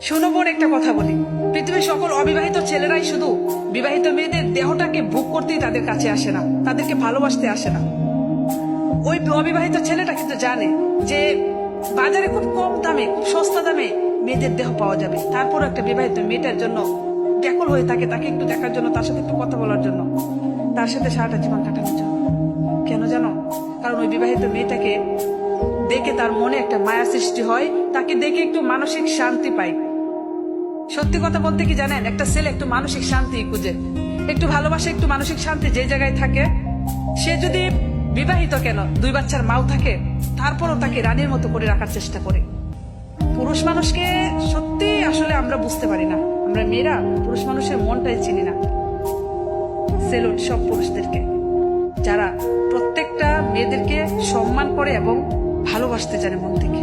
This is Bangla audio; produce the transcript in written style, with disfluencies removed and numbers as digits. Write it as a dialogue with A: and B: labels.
A: শোনো বোন, একটা কথা বলি, পৃথিবীর সকল অবিবাহিত ছেলেরাই শুধু বিবাহিত মেয়েদের দেহটাকে ভোগ করতেই তাদের কাছে আসে না, তাদেরকে ভালোবাসতে আসে না। ওই অবিবাহিত ছেলেটা কিন্তু জানে যে বাজারে খুব কম দামে, খুব সস্তা দামে মেয়েদের দেহ পাওয়া যাবে। তারপর একটা বিবাহিত মেয়েটার জন্য ব্যাকুল হয়ে থাকে, তাকে একটু দেখার জন্য, তার সাথে একটু কথা বলার জন্য, তার সাথে সারাটা জীবন কাটানোর জন্য। কেন জানো? কারণ ওই বিবাহিত মেয়েটাকে দেখে তার মনে একটা মায়া সৃষ্টি হয়, তাকে দেখে একটু মানসিক শান্তি পায়। সত্যি কথা বলতে কি জানেন, একটা ছেলে একটু মানসিক শান্তি খুঁজে, একটু ভালোবাসে, একটু মানসিক শান্তি যে জায়গায় থাকে। সে যদি বিবাহিত কেন, 2 বাচ্চার মাও থাকে, তারপরও তাকে রানীর মতো করে রাখার চেষ্টা করে। পুরুষ মানুষকে সত্যি আসলে আমরা বুঝতে পারি না, আমরা মেয়েরা পুরুষ মানুষের মনটাই চিনি না। সেলুট সব পুরুষদেরকে যারা প্রত্যেকটা মেয়েদেরকে সম্মান করে এবং ভালোবাসতে জানে মন থেকে।